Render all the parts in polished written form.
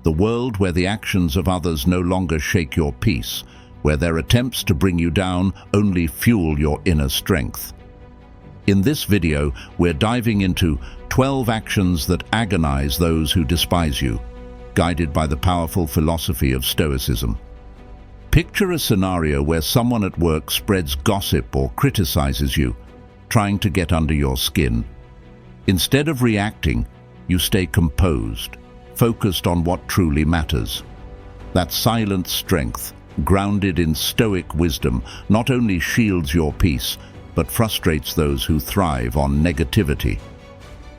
the world where the actions of others no longer shake your peace, where their attempts to bring you down only fuel your inner strength. In this video, we're diving into 12 actions that agonize those who despise you, guided by the powerful philosophy of Stoicism. Picture a scenario where someone at work spreads gossip or criticizes you, trying to get under your skin. Instead of reacting, you stay composed, focused on what truly matters. That silent strength, grounded in Stoic wisdom, not only shields your peace, but frustrates those who thrive on negativity.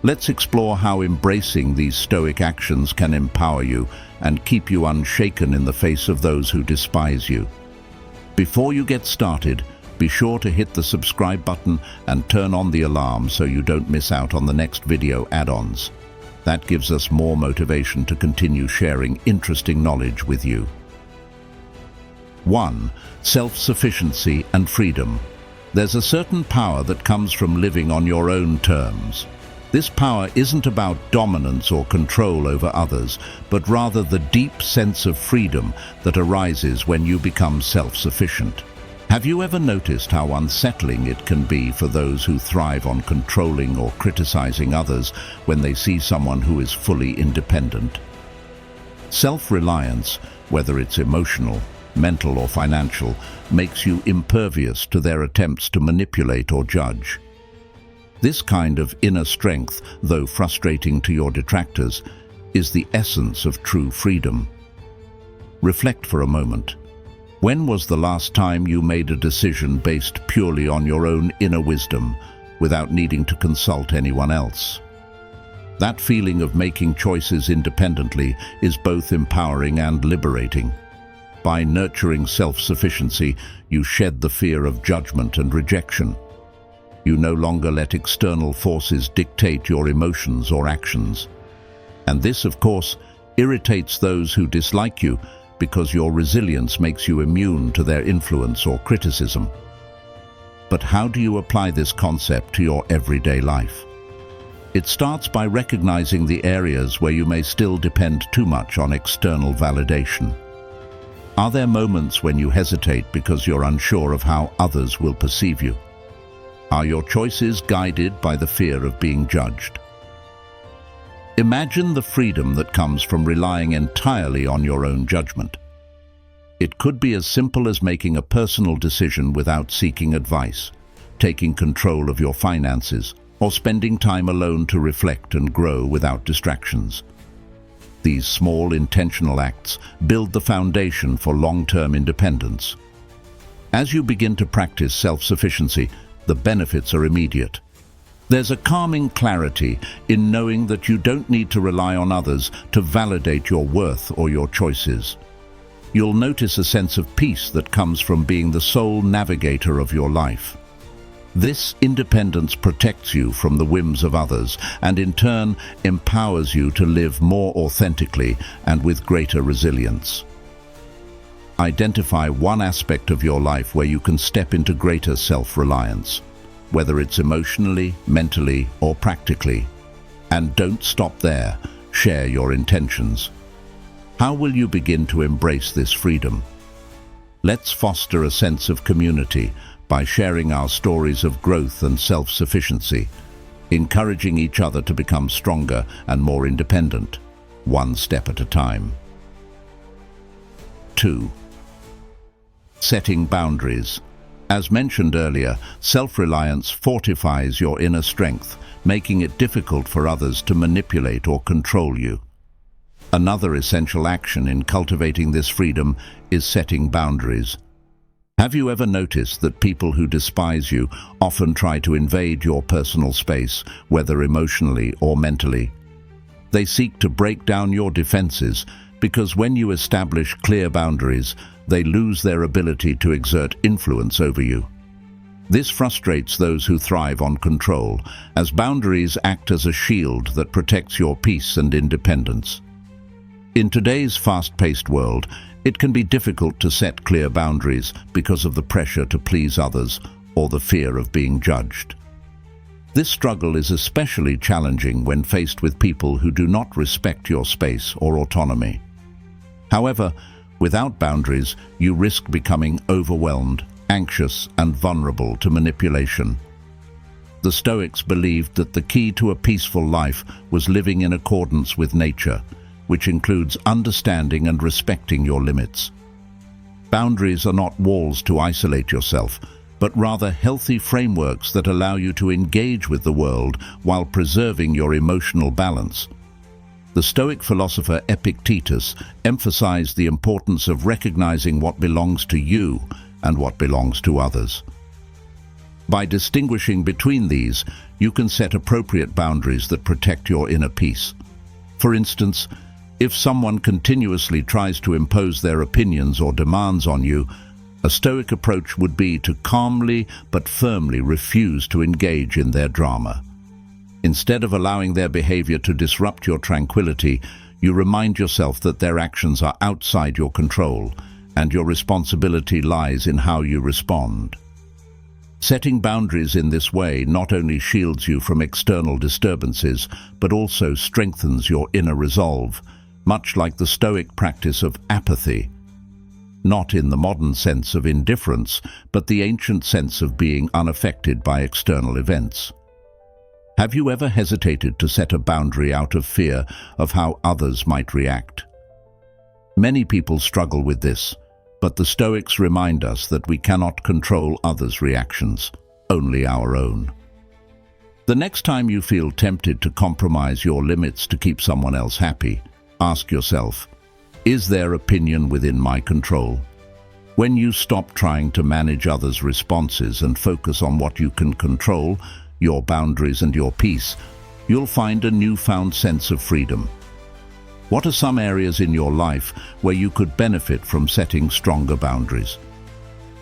Let's explore how embracing these Stoic actions can empower you and keep you unshaken in the face of those who despise you. Before you get started, be sure to hit the subscribe button and turn on the alarm so you don't miss out on the next video add-ons. That gives us more motivation to continue sharing interesting knowledge with you. 1. Self-sufficiency and freedom. There's a certain power that comes from living on your own terms. This power isn't about dominance or control over others, but rather the deep sense of freedom that arises when you become self-sufficient. Have you ever noticed how unsettling it can be for those who thrive on controlling or criticizing others when they see someone who is fully independent? Self-reliance, whether it's emotional, mental or financial, makes you impervious to their attempts to manipulate or judge. This kind of inner strength, though frustrating to your detractors, is the essence of true freedom. Reflect for a moment. When was the last time you made a decision based purely on your own inner wisdom, without needing to consult anyone else? That feeling of making choices independently is both empowering and liberating. By nurturing self-sufficiency, you shed the fear of judgment and rejection. You no longer let external forces dictate your emotions or actions. And this, of course, irritates those who dislike you, because your resilience makes you immune to their influence or criticism. But how do you apply this concept to your everyday life? It starts by recognizing the areas where you may still depend too much on external validation. Are there moments when you hesitate because you're unsure of how others will perceive you? Are your choices guided by the fear of being judged? Imagine the freedom that comes from relying entirely on your own judgment. It could be as simple as making a personal decision without seeking advice, taking control of your finances, or spending time alone to reflect and grow without distractions. These small, intentional acts build the foundation for long-term independence. As you begin to practice self-sufficiency, the benefits are immediate. There's a calming clarity in knowing that you don't need to rely on others to validate your worth or your choices. You'll notice a sense of peace that comes from being the sole navigator of your life. This independence protects you from the whims of others and in turn empowers you to live more authentically and with greater resilience. Identify one aspect of your life where you can step into greater self-reliance, whether it's emotionally, mentally, or practically. And don't stop there. Share your intentions. How will you begin to embrace this freedom? Let's foster a sense of community by sharing our stories of growth and self-sufficiency, encouraging each other to become stronger and more independent, one step at a time. 2. Setting boundaries. As mentioned earlier, self-reliance fortifies your inner strength, making it difficult for others to manipulate or control you. Another essential action in cultivating this freedom is setting boundaries. Have you ever noticed that people who despise you often try to invade your personal space, whether emotionally or mentally? They seek to break down your defenses because when you establish clear boundaries, they lose their ability to exert influence over you. This frustrates those who thrive on control, as boundaries act as a shield that protects your peace and independence. In today's fast-paced world, it can be difficult to set clear boundaries because of the pressure to please others or the fear of being judged. This struggle is especially challenging when faced with people who do not respect your space or autonomy. However, without boundaries, you risk becoming overwhelmed, anxious, and vulnerable to manipulation. The Stoics believed that the key to a peaceful life was living in accordance with nature, which includes understanding and respecting your limits. Boundaries are not walls to isolate yourself, but rather healthy frameworks that allow you to engage with the world while preserving your emotional balance. The Stoic philosopher Epictetus emphasized the importance of recognizing what belongs to you and what belongs to others. By distinguishing between these, you can set appropriate boundaries that protect your inner peace. For instance, if someone continuously tries to impose their opinions or demands on you, a Stoic approach would be to calmly but firmly refuse to engage in their drama. Instead of allowing their behavior to disrupt your tranquility, you remind yourself that their actions are outside your control, and your responsibility lies in how you respond. Setting boundaries in this way not only shields you from external disturbances, but also strengthens your inner resolve, much like the Stoic practice of apathy. Not in the modern sense of indifference, but the ancient sense of being unaffected by external events. Have you ever hesitated to set a boundary out of fear of how others might react? Many people struggle with this, but the Stoics remind us that we cannot control others' reactions, only our own. The next time you feel tempted to compromise your limits to keep someone else happy, ask yourself, is their opinion within my control? When you stop trying to manage others' responses and focus on what you can control, your boundaries and your peace, you'll find a newfound sense of freedom. What are some areas in your life where you could benefit from setting stronger boundaries?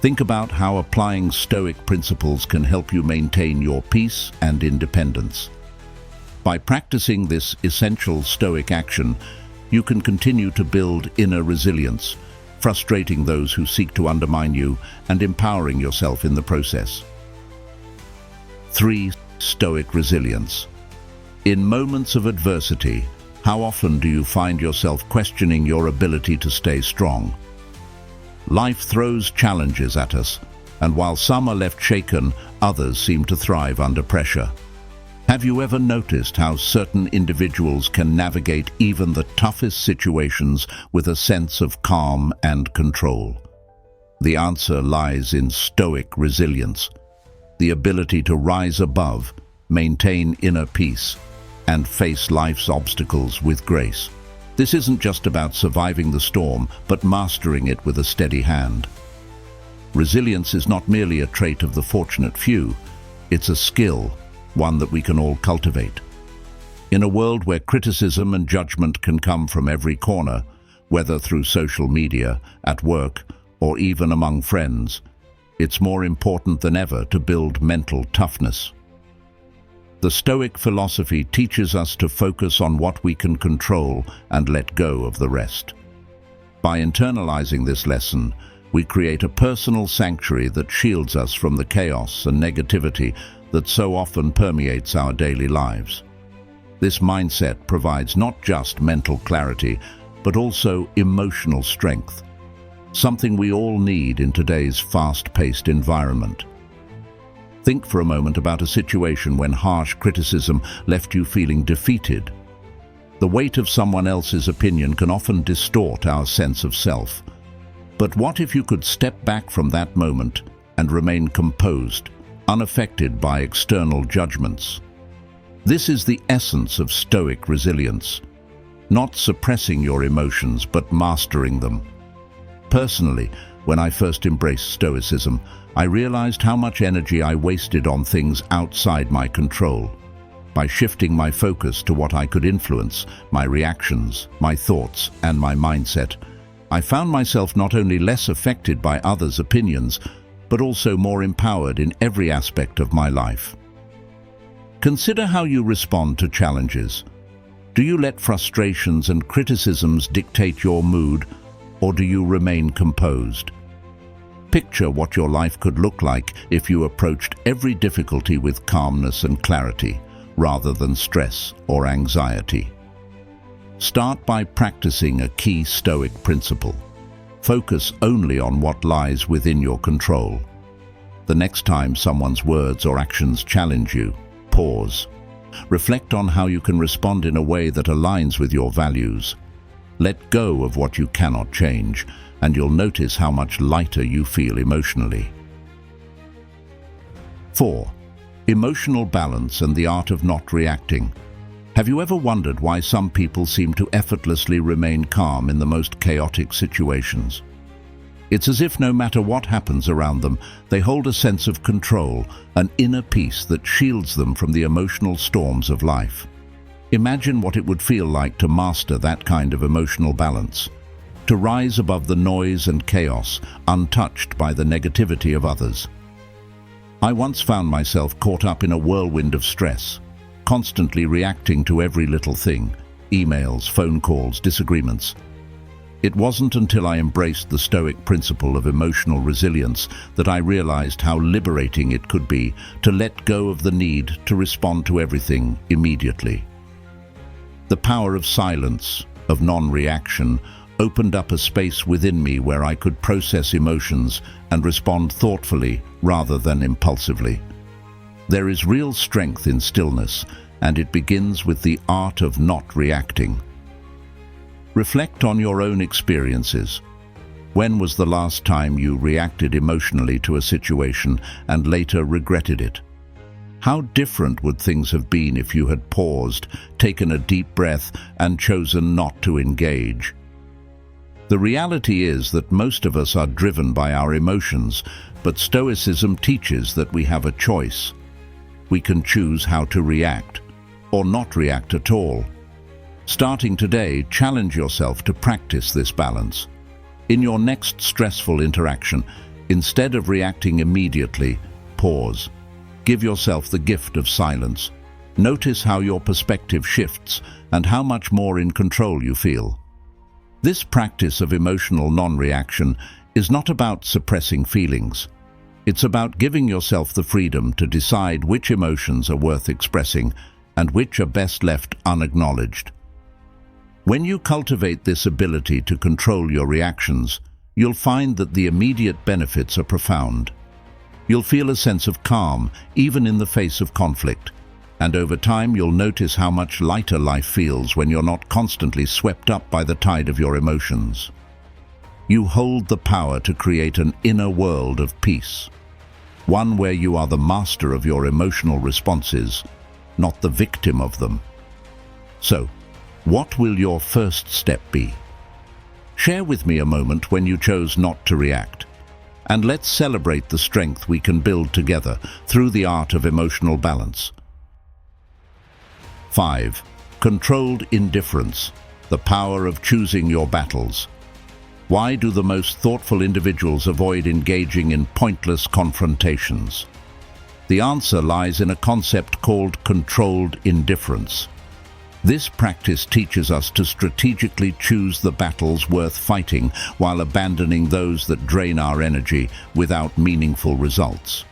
Think about how applying Stoic principles can help you maintain your peace and independence. By practicing this essential Stoic action, you can continue to build inner resilience, frustrating those who seek to undermine you and empowering yourself in the process. 3. Stoic resilience. In moments of adversity, how often do you find yourself questioning your ability to stay strong? Life throws challenges at us, and while some are left shaken, others seem to thrive under pressure. Have you ever noticed how certain individuals can navigate even the toughest situations with a sense of calm and control? The answer lies in Stoic resilience, the ability to rise above, maintain inner peace, and face life's obstacles with grace. This isn't just about surviving the storm, but mastering it with a steady hand. Resilience is not merely a trait of the fortunate few, it's a skill, one that we can all cultivate. In a world where criticism and judgment can come from every corner, whether through social media, at work, or even among friends, it's more important than ever to build mental toughness. The Stoic philosophy teaches us to focus on what we can control and let go of the rest. By internalizing this lesson, we create a personal sanctuary that shields us from the chaos and negativity that so often permeates our daily lives. This mindset provides not just mental clarity, but also emotional strength, something we all need in today's fast-paced environment. Think for a moment about a situation when harsh criticism left you feeling defeated. The weight of someone else's opinion can often distort our sense of self. But what if you could step back from that moment and remain composed, unaffected by external judgments? This is the essence of Stoic resilience, not suppressing your emotions but mastering them. Personally, when I first embraced Stoicism, I realized how much energy I wasted on things outside my control. By shifting my focus to what I could influence, my reactions, my thoughts, and my mindset, I found myself not only less affected by others' opinions, but also more empowered in every aspect of my life. Consider how you respond to challenges. Do you let frustrations and criticisms dictate your mood, or do you remain composed? Picture what your life could look like if you approached every difficulty with calmness and clarity, rather than stress or anxiety. Start by practicing a key Stoic principle. Focus only on what lies within your control. The next time someone's words or actions challenge you, pause. Reflect on how you can respond in a way that aligns with your values. Let go of what you cannot change, and you'll notice how much lighter you feel emotionally. 4. Emotional balance and the art of not reacting. Have you ever wondered why some people seem to effortlessly remain calm in the most chaotic situations? It's as if no matter what happens around them, they hold a sense of control, an inner peace that shields them from the emotional storms of life. Imagine what it would feel like to master that kind of emotional balance, to rise above the noise and chaos, untouched by the negativity of others. I once found myself caught up in a whirlwind of stress, constantly reacting to every little thing, emails, phone calls, disagreements. It wasn't until I embraced the Stoic principle of emotional resilience that I realized how liberating it could be to let go of the need to respond to everything immediately. The power of silence, of non-reaction, opened up a space within me where I could process emotions and respond thoughtfully rather than impulsively. There is real strength in stillness, and it begins with the art of not reacting. Reflect on your own experiences. When was the last time you reacted emotionally to a situation and later regretted it? How different would things have been if you had paused, taken a deep breath, and chosen not to engage? The reality is that most of us are driven by our emotions, but Stoicism teaches that we have a choice. We can choose how to react, or not react at all. Starting today, challenge yourself to practice this balance. In your next stressful interaction, instead of reacting immediately, pause. Give yourself the gift of silence. Notice how your perspective shifts and how much more in control you feel. This practice of emotional non-reaction is not about suppressing feelings. It's about giving yourself the freedom to decide which emotions are worth expressing and which are best left unacknowledged. When you cultivate this ability to control your reactions, you'll find that the immediate benefits are profound. You'll feel a sense of calm, even in the face of conflict. And over time, you'll notice how much lighter life feels when you're not constantly swept up by the tide of your emotions. You hold the power to create an inner world of peace, one where you are the master of your emotional responses, not the victim of them. So, what will your first step be? Share with me a moment when you chose not to react, and let's celebrate the strength we can build together through the art of emotional balance. 5. Controlled indifference, the power of choosing your battles. Why do the most thoughtful individuals avoid engaging in pointless confrontations? The answer lies in a concept called controlled indifference. This practice teaches us to strategically choose the battles worth fighting while abandoning those that drain our energy without meaningful results.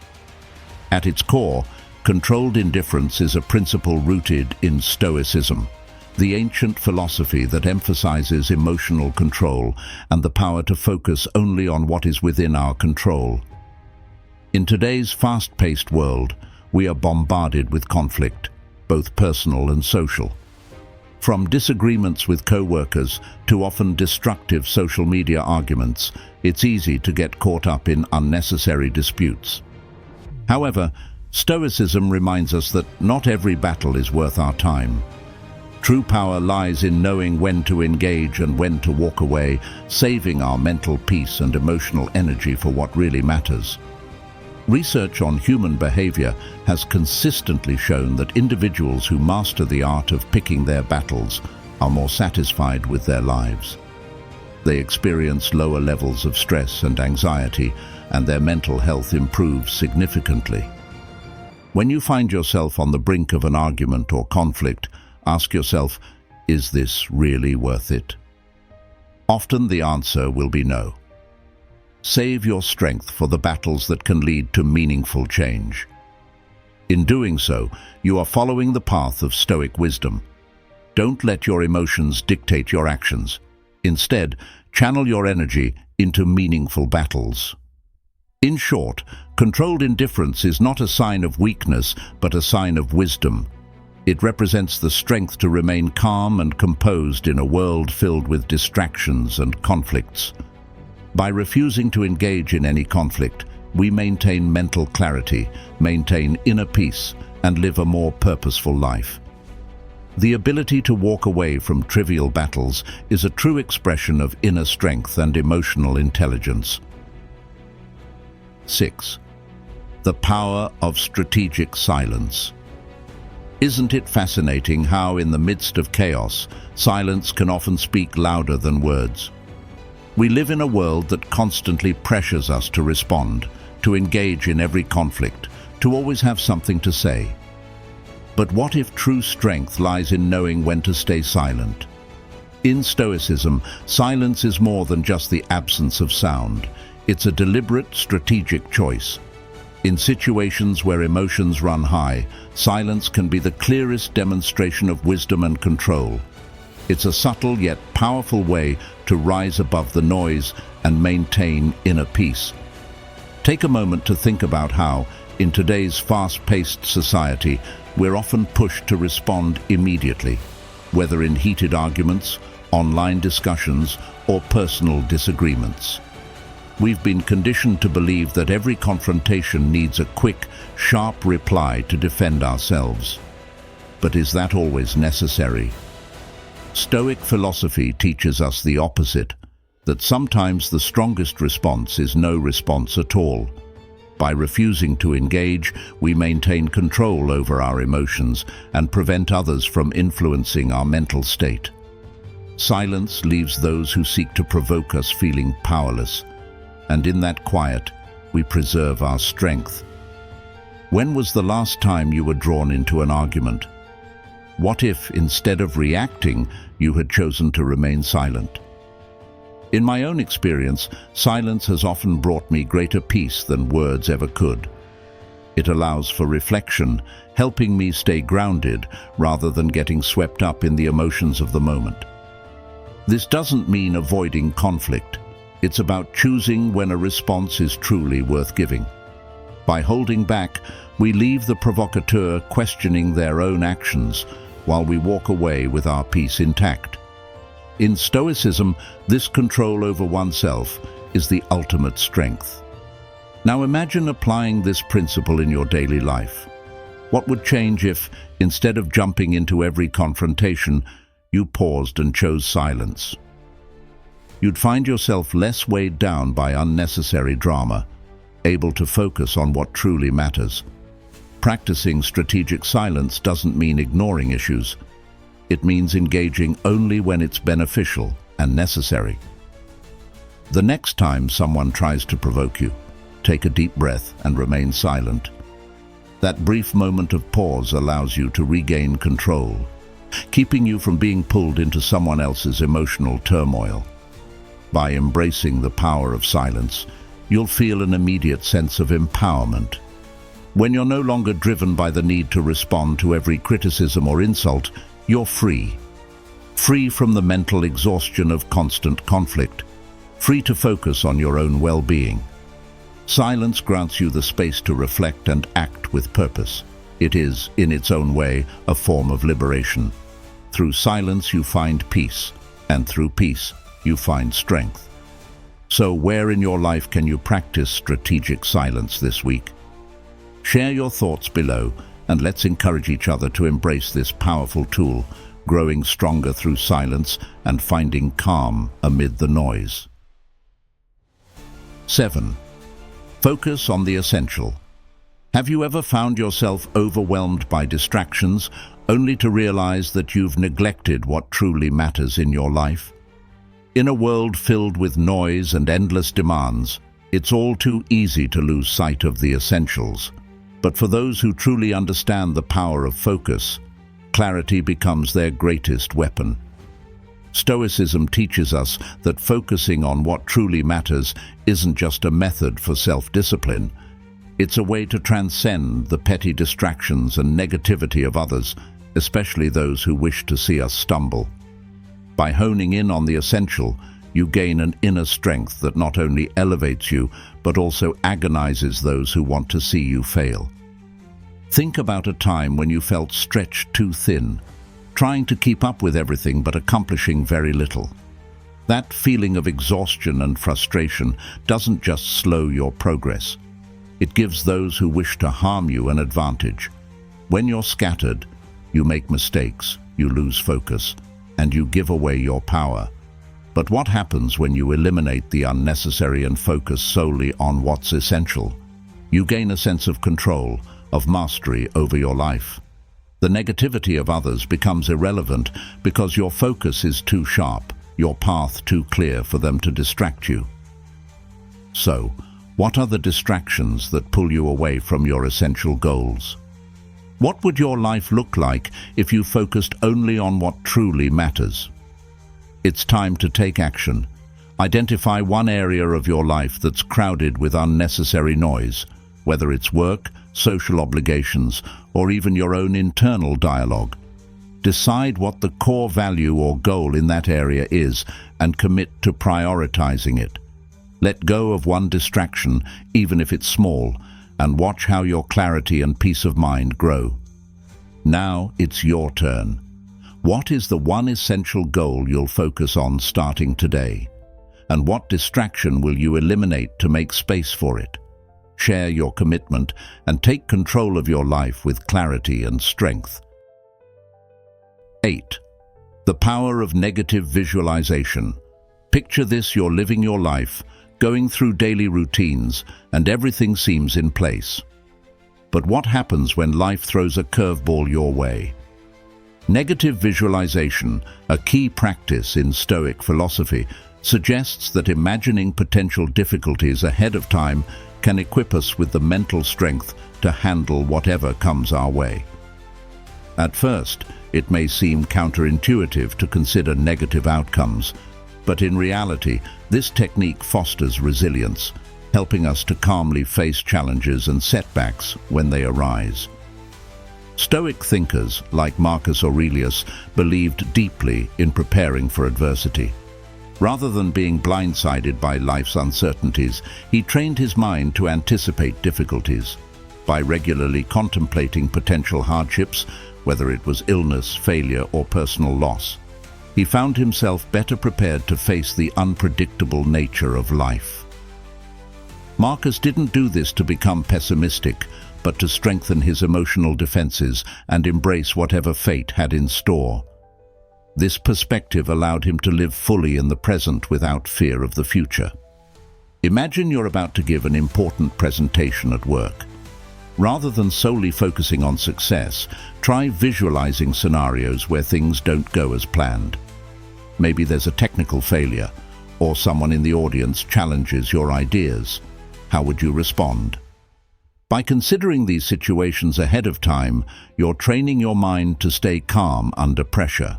At its core, controlled indifference is a principle rooted in Stoicism, the ancient philosophy that emphasizes emotional control and the power to focus only on what is within our control. In today's fast-paced world, we are bombarded with conflict, both personal and social. From disagreements with co-workers to often destructive social media arguments, it's easy to get caught up in unnecessary disputes. However, Stoicism reminds us that not every battle is worth our time. True power lies in knowing when to engage and when to walk away, saving our mental peace and emotional energy for what really matters. Research on human behavior has consistently shown that individuals who master the art of picking their battles are more satisfied with their lives. They experience lower levels of stress and anxiety, and their mental health improves significantly. When you find yourself on the brink of an argument or conflict, ask yourself, is this really worth it? Often the answer will be no. Save your strength for the battles that can lead to meaningful change. In doing so, you are following the path of Stoic wisdom. Don't let your emotions dictate your actions. Instead, channel your energy into meaningful battles. In short, controlled indifference is not a sign of weakness, but a sign of wisdom. It represents the strength to remain calm and composed in a world filled with distractions and conflicts. By refusing to engage in any conflict, we maintain mental clarity, maintain inner peace, and live a more purposeful life. The ability to walk away from trivial battles is a true expression of inner strength and emotional intelligence. 6. The power of strategic silence. Isn't it fascinating how, in the midst of chaos, silence can often speak louder than words? We live in a world that constantly pressures us to respond, to engage in every conflict, to always have something to say. But what if true strength lies in knowing when to stay silent? In Stoicism, silence is more than just the absence of sound. It's a deliberate, strategic choice. In situations where emotions run high, silence can be the clearest demonstration of wisdom and control. It's a subtle yet powerful way to rise above the noise and maintain inner peace. Take a moment to think about how, in today's fast-paced society, we're often pushed to respond immediately, whether in heated arguments, online discussions, or personal disagreements. We've been conditioned to believe that every confrontation needs a quick, sharp reply to defend ourselves. But is that always necessary? Stoic philosophy teaches us the opposite, that sometimes the strongest response is no response at all. By refusing to engage, we maintain control over our emotions and prevent others from influencing our mental state. Silence leaves those who seek to provoke us feeling powerless, and in that quiet, we preserve our strength. When was the last time you were drawn into an argument? What if, instead of reacting, you had chosen to remain silent? In my own experience, silence has often brought me greater peace than words ever could. It allows for reflection, helping me stay grounded rather than getting swept up in the emotions of the moment. This doesn't mean avoiding conflict. It's about choosing when a response is truly worth giving. By holding back, we leave the provocateur questioning their own actions while we walk away with our peace intact. In Stoicism, this control over oneself is the ultimate strength. Now imagine applying this principle in your daily life. What would change if, instead of jumping into every confrontation, you paused and chose silence? You'd find yourself less weighed down by unnecessary drama, able to focus on what truly matters. Practicing strategic silence doesn't mean ignoring issues. It means engaging only when it's beneficial and necessary. The next time someone tries to provoke you, take a deep breath and remain silent. That brief moment of pause allows you to regain control, keeping you from being pulled into someone else's emotional turmoil. By embracing the power of silence, you'll feel an immediate sense of empowerment. When you're no longer driven by the need to respond to every criticism or insult, you're free. Free from the mental exhaustion of constant conflict. Free to focus on your own well-being. Silence grants you the space to reflect and act with purpose. It is, in its own way, a form of liberation. Through silence you find peace, and through peace you find strength. So where in your life can you practice strategic silence this week? Share your thoughts below, and let's encourage each other to embrace this powerful tool, growing stronger through silence and finding calm amid the noise. 7. Focus on the essential. Have you ever found yourself overwhelmed by distractions, only to realize that you've neglected what truly matters in your life? In a world filled with noise and endless demands, it's all too easy to lose sight of the essentials. But for those who truly understand the power of focus, clarity becomes their greatest weapon. Stoicism teaches us that focusing on what truly matters isn't just a method for self-discipline. It's a way to transcend the petty distractions and negativity of others especially those who wish to see us stumble. By honing in on the essential, you gain an inner strength that not only elevates you, but also agonizes those who want to see you fail. Think about a time when you felt stretched too thin, trying to keep up with everything but accomplishing very little. That feeling of exhaustion and frustration doesn't just slow your progress. It gives those who wish to harm you an advantage. When you're scattered, you make mistakes, you lose focus, and you give away your power. But what happens when you eliminate the unnecessary and focus solely on what's essential? You gain a sense of control, of mastery over your life. The negativity of others becomes irrelevant because your focus is too sharp, your path too clear for them to distract you. So, what are the distractions that pull you away from your essential goals? What would your life look like if you focused only on what truly matters? It's time to take action. Identify one area of your life that's crowded with unnecessary noise, whether it's work, social obligations, or even your own internal dialogue. Decide what the core value or goal in that area is and commit to prioritizing it. Let go of one distraction, even if it's small, and watch how your clarity and peace of mind grow. Now it's your turn. What is the one essential goal you'll focus on starting today? And what distraction will you eliminate to make space for it? Share your commitment and take control of your life with clarity and strength. 8. The power of negative visualization. Picture this: you're living your life, going through daily routines, and everything seems in place. But what happens when life throws a curveball your way? Negative visualization, a key practice in Stoic philosophy, suggests that imagining potential difficulties ahead of time can equip us with the mental strength to handle whatever comes our way. At first, it may seem counterintuitive to consider negative outcomes, but in reality, this technique fosters resilience, helping us to calmly face challenges and setbacks when they arise. Stoic thinkers like Marcus Aurelius believed deeply in preparing for adversity. Rather than being blindsided by life's uncertainties, he trained his mind to anticipate difficulties. By regularly contemplating potential hardships, whether it was illness, failure, or personal loss, he found himself better prepared to face the unpredictable nature of life. Marcus didn't do this to become pessimistic, but to strengthen his emotional defenses and embrace whatever fate had in store. This perspective allowed him to live fully in the present without fear of the future. Imagine you're about to give an important presentation at work. Rather than solely focusing on success, try visualizing scenarios where things don't go as planned. Maybe there's a technical failure, or someone in the audience challenges your ideas. How would you respond? By considering these situations ahead of time, you're training your mind to stay calm under pressure.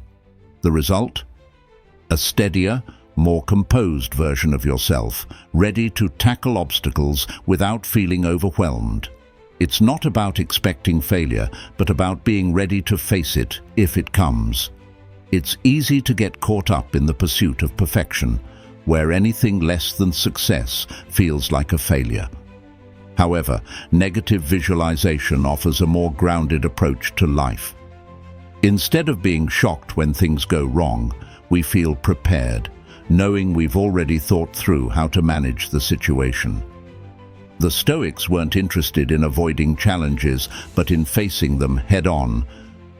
The result? A steadier, more composed version of yourself, ready to tackle obstacles without feeling overwhelmed. It's not about expecting failure, but about being ready to face it if it comes. It's easy to get caught up in the pursuit of perfection, where anything less than success feels like a failure. However, negative visualization offers a more grounded approach to life. Instead of being shocked when things go wrong, we feel prepared, knowing we've already thought through how to manage the situation. The Stoics weren't interested in avoiding challenges, but in facing them head-on,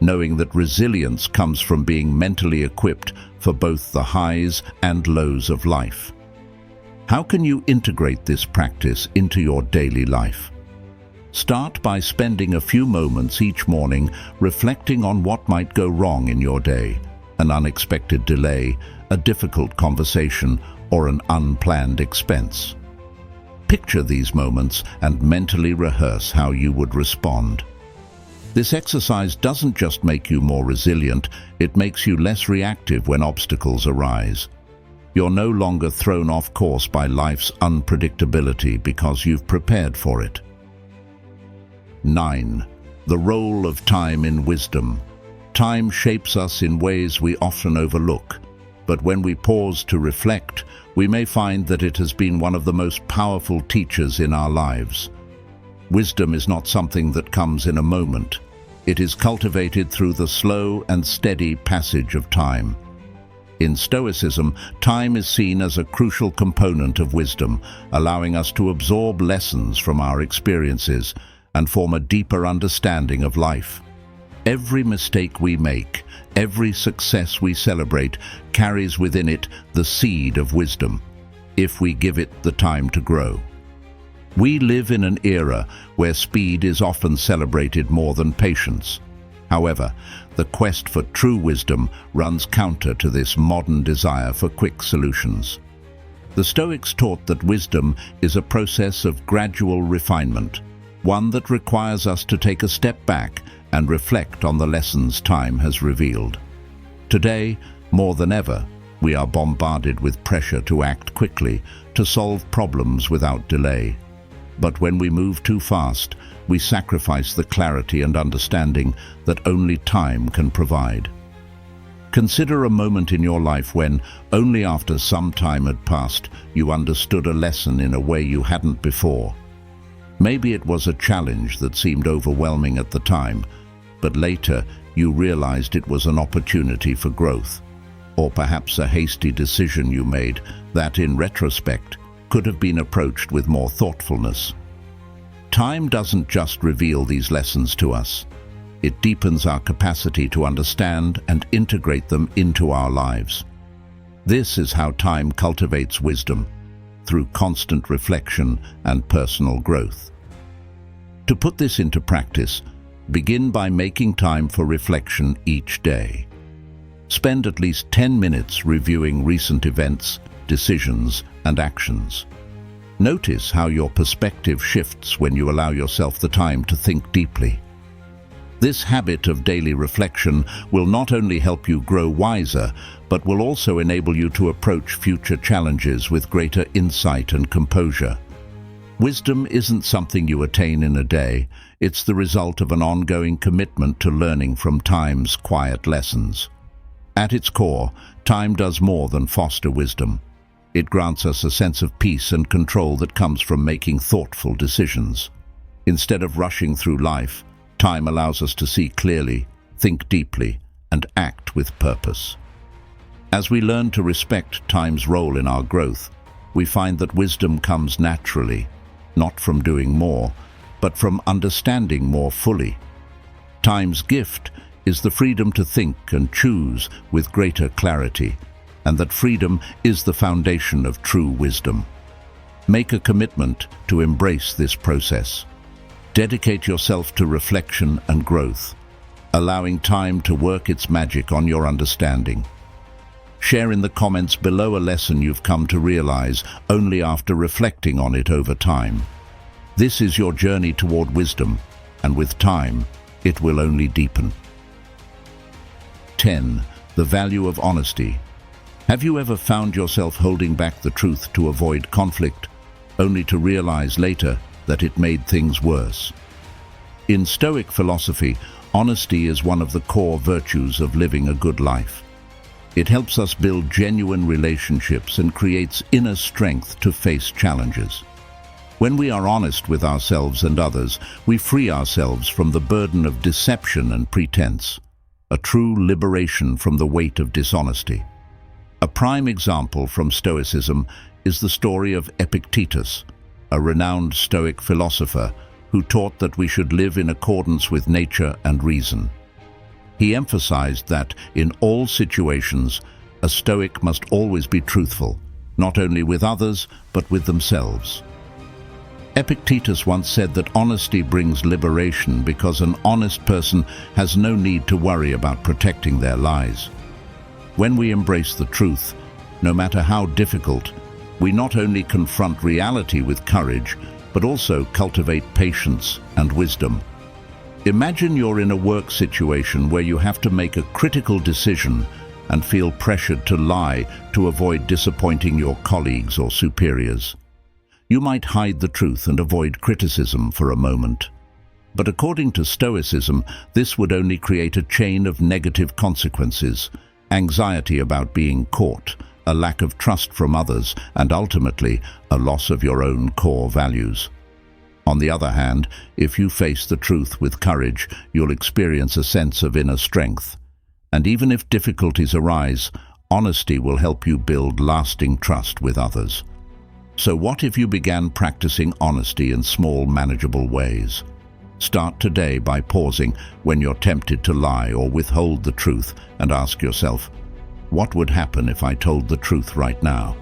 knowing that resilience comes from being mentally equipped for both the highs and lows of life. How can you integrate this practice into your daily life? Start by spending a few moments each morning reflecting on what might go wrong in your day: an unexpected delay, a difficult conversation, or an unplanned expense. Picture these moments and mentally rehearse how you would respond. This exercise doesn't just make you more resilient, it makes you less reactive when obstacles arise. You're no longer thrown off course by life's unpredictability because you've prepared for it. 9. The role of time in wisdom. Time shapes us in ways we often overlook, but when we pause to reflect, we may find that it has been one of the most powerful teachers in our lives. Wisdom is not something that comes in a moment. It is cultivated through the slow and steady passage of time. In Stoicism, time is seen as a crucial component of wisdom, allowing us to absorb lessons from our experiences and form a deeper understanding of life. Every mistake we make, every success we celebrate, carries within it the seed of wisdom, if we give it the time to grow. We live in an era where speed is often celebrated more than patience. However, the quest for true wisdom runs counter to this modern desire for quick solutions. The Stoics taught that wisdom is a process of gradual refinement, one that requires us to take a step back and reflect on the lessons time has revealed. Today, more than ever, we are bombarded with pressure to act quickly, to solve problems without delay. But when we move too fast, we sacrifice the clarity and understanding that only time can provide. Consider a moment in your life when, only after some time had passed, you understood a lesson in a way you hadn't before. Maybe it was a challenge that seemed overwhelming at the time, but later you realized it was an opportunity for growth. Or perhaps a hasty decision you made that, in retrospect, could have been approached with more thoughtfulness. Time doesn't just reveal these lessons to us. It deepens our capacity to understand and integrate them into our lives. This is how time cultivates wisdom, through constant reflection and personal growth. To put this into practice, begin by making time for reflection each day. Spend at least 10 minutes reviewing recent events, decisions, and actions. Notice how your perspective shifts when you allow yourself the time to think deeply. This habit of daily reflection will not only help you grow wiser, but will also enable you to approach future challenges with greater insight and composure. Wisdom isn't something you attain in a day. It's the result of an ongoing commitment to learning from time's quiet lessons. At its core, time does more than foster wisdom. It grants us a sense of peace and control that comes from making thoughtful decisions. Instead of rushing through life, time allows us to see clearly, think deeply, and act with purpose. As we learn to respect time's role in our growth, we find that wisdom comes naturally, not from doing more, but from understanding more fully. Time's gift is the freedom to think and choose with greater clarity, and that freedom is the foundation of true wisdom. Make a commitment to embrace this process. Dedicate yourself to reflection and growth, allowing time to work its magic on your understanding. Share in the comments below a lesson you've come to realize only after reflecting on it over time. This is your journey toward wisdom, and with time, it will only deepen. 10. The value of honesty. Have you ever found yourself holding back the truth to avoid conflict, only to realize later that it made things worse? In Stoic philosophy, honesty is one of the core virtues of living a good life. It helps us build genuine relationships and creates inner strength to face challenges. When we are honest with ourselves and others, we free ourselves from the burden of deception and pretense, a true liberation from the weight of dishonesty. A prime example from Stoicism is the story of Epictetus, a renowned Stoic philosopher who taught that we should live in accordance with nature and reason. He emphasized that, in all situations, a Stoic must always be truthful, not only with others, but with themselves. Epictetus once said that honesty brings liberation because an honest person has no need to worry about protecting their lies. When we embrace the truth, no matter how difficult, we not only confront reality with courage, but also cultivate patience and wisdom. Imagine you're in a work situation where you have to make a critical decision and feel pressured to lie to avoid disappointing your colleagues or superiors. You might hide the truth and avoid criticism for a moment. But according to Stoicism, this would only create a chain of negative consequences: anxiety about being caught, a lack of trust from others, and ultimately, a loss of your own core values. On the other hand, if you face the truth with courage, you'll experience a sense of inner strength. And even if difficulties arise, honesty will help you build lasting trust with others. So what if you began practicing honesty in small, manageable ways? Start today by pausing when you're tempted to lie or withhold the truth and ask yourself, what would happen if I told the truth right now?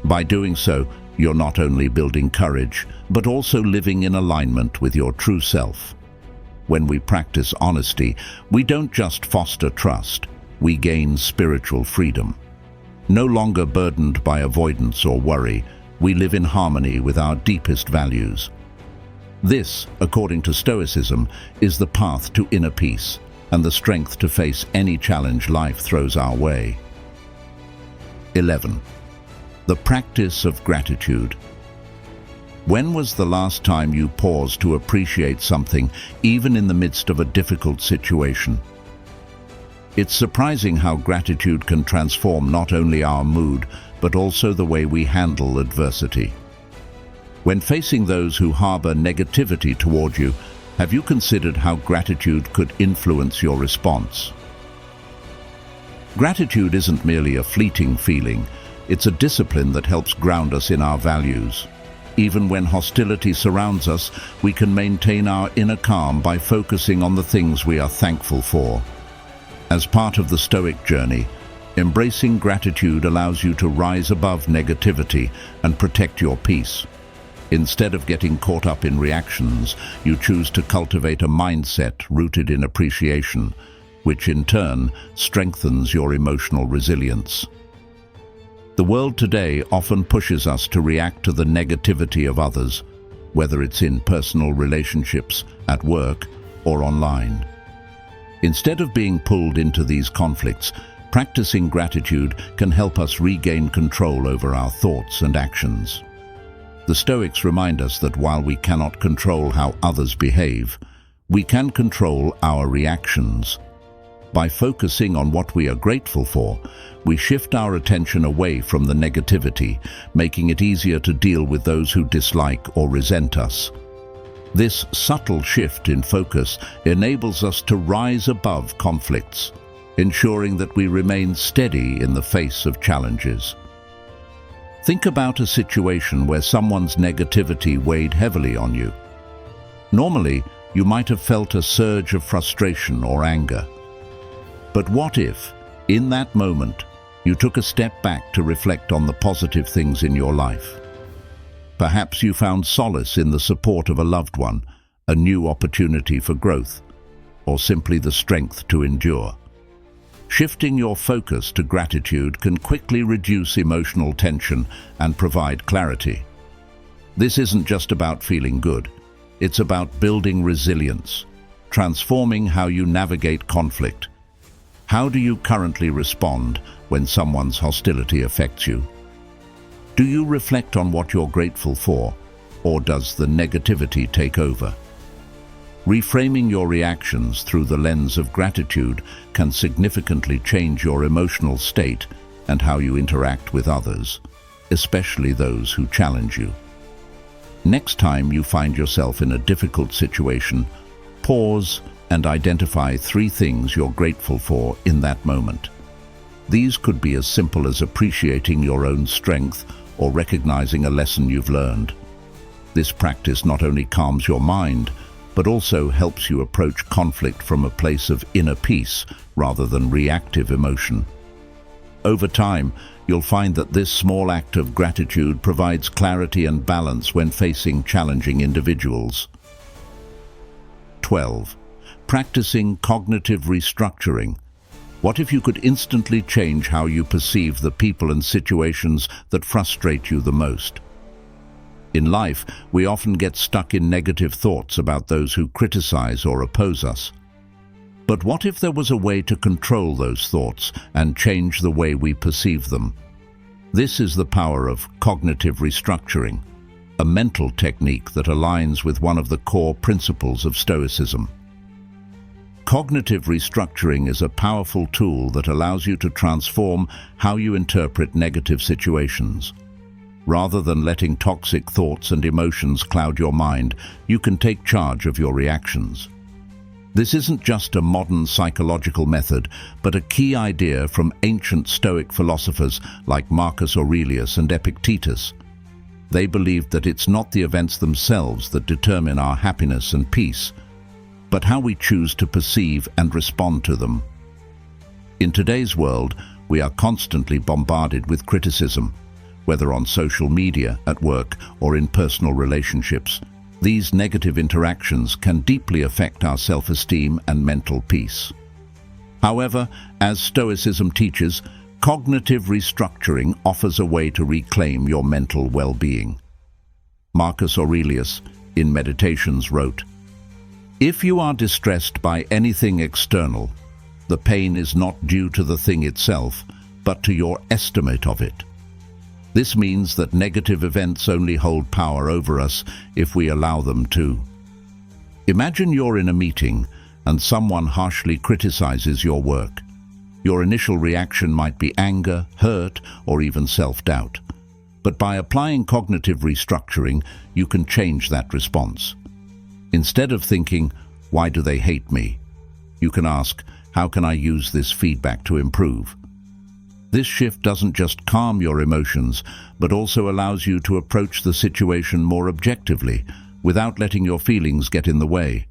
By doing so, you're not only building courage, but also living in alignment with your true self. When we practice honesty, we don't just foster trust, we gain spiritual freedom. No longer burdened by avoidance or worry, we live in harmony with our deepest values. This, according to Stoicism, is the path to inner peace and the strength to face any challenge life throws our way. 11. The practice of gratitude. When was the last time you paused to appreciate something, even in the midst of a difficult situation? It's surprising how gratitude can transform not only our mood, but also the way we handle adversity. When facing those who harbor negativity toward you, have you considered how gratitude could influence your response? Gratitude isn't merely a fleeting feeling, it's a discipline that helps ground us in our values. Even when hostility surrounds us, we can maintain our inner calm by focusing on the things we are thankful for. As part of the Stoic journey, embracing gratitude allows you to rise above negativity and protect your peace. Instead of getting caught up in reactions, you choose to cultivate a mindset rooted in appreciation, which in turn strengthens your emotional resilience. The world today often pushes us to react to the negativity of others, whether it's in personal relationships, at work, or online. Instead of being pulled into these conflicts, practicing gratitude can help us regain control over our thoughts and actions. The Stoics remind us that while we cannot control how others behave, we can control our reactions. By focusing on what we are grateful for, we shift our attention away from the negativity, making it easier to deal with those who dislike or resent us. This subtle shift in focus enables us to rise above conflicts, ensuring that we remain steady in the face of challenges. Think about a situation where someone's negativity weighed heavily on you. Normally, you might have felt a surge of frustration or anger. But what if, in that moment, you took a step back to reflect on the positive things in your life? Perhaps you found solace in the support of a loved one, a new opportunity for growth, or simply the strength to endure. Shifting your focus to gratitude can quickly reduce emotional tension and provide clarity. This isn't just about feeling good, it's about building resilience, transforming how you navigate conflict. How do you currently respond when someone's hostility affects you? Do you reflect on what you're grateful for, or does the negativity take over? Reframing your reactions through the lens of gratitude can significantly change your emotional state and how you interact with others, especially those who challenge you. Next time you find yourself in a difficult situation, pause and identify 3 things you're grateful for in that moment. These could be as simple as appreciating your own strength or recognizing a lesson you've learned. This practice not only calms your mind, but also helps you approach conflict from a place of inner peace rather than reactive emotion. Over time, you'll find that this small act of gratitude provides clarity and balance when facing challenging individuals. 12. Practicing cognitive restructuring. What if you could instantly change how you perceive the people and situations that frustrate you the most? In life, we often get stuck in negative thoughts about those who criticize or oppose us. But what if there was a way to control those thoughts and change the way we perceive them? This is the power of cognitive restructuring, a mental technique that aligns with one of the core principles of Stoicism. Cognitive restructuring is a powerful tool that allows you to transform how you interpret negative situations. Rather than letting toxic thoughts and emotions cloud your mind, you can take charge of your reactions. This isn't just a modern psychological method, but a key idea from ancient Stoic philosophers like Marcus Aurelius and Epictetus. They believed that it's not the events themselves that determine our happiness and peace, but how we choose to perceive and respond to them. In today's world, we are constantly bombarded with criticism, whether on social media, at work, or in personal relationships. These negative interactions can deeply affect our self-esteem and mental peace. However, as Stoicism teaches, cognitive restructuring offers a way to reclaim your mental well-being. Marcus Aurelius, in Meditations, wrote, "If you are distressed by anything external, the pain is not due to the thing itself, but to your estimate of it." This means that negative events only hold power over us if we allow them to. Imagine you're in a meeting and someone harshly criticizes your work. Your initial reaction might be anger, hurt, or even self-doubt. But by applying cognitive restructuring, you can change that response. Instead of thinking, "Why do they hate me?" you can ask, "How can I use this feedback to improve?" This shift doesn't just calm your emotions, but also allows you to approach the situation more objectively, without letting your feelings get in the way.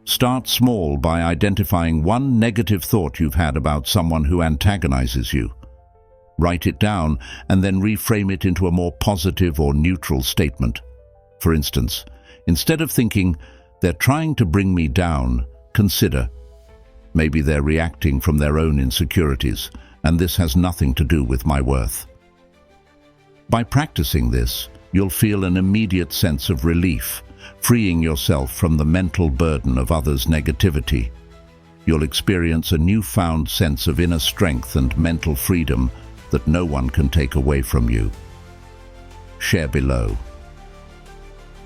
Start small by identifying one negative thought you've had about someone who antagonizes you. Write it down and then reframe it into a more positive or neutral statement. For instance, instead of thinking, "They're trying to bring me down," consider, "Maybe they're reacting from their own insecurities, and this has nothing to do with my worth." By practicing this, you'll feel an immediate sense of relief, freeing yourself from the mental burden of others' negativity. You'll experience a newfound sense of inner strength and mental freedom that no one can take away from you. Share below.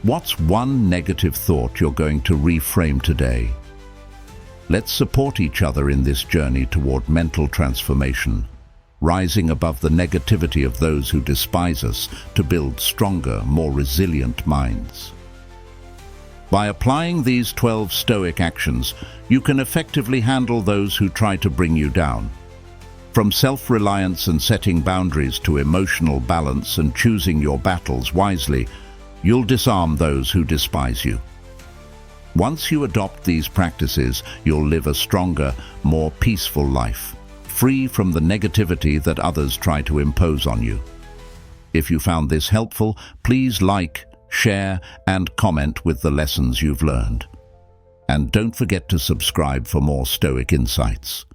What's one negative thought you're going to reframe today? Let's support each other in this journey toward mental transformation, rising above the negativity of those who despise us to build stronger, more resilient minds. By applying these 12 Stoic actions, you can effectively handle those who try to bring you down. From self-reliance and setting boundaries to emotional balance and choosing your battles wisely, you'll disarm those who despise you. Once you adopt these practices, you'll live a stronger, more peaceful life, free from the negativity that others try to impose on you. If you found this helpful, please like, share, and comment with the lessons you've learned. And don't forget to subscribe for more Stoic insights.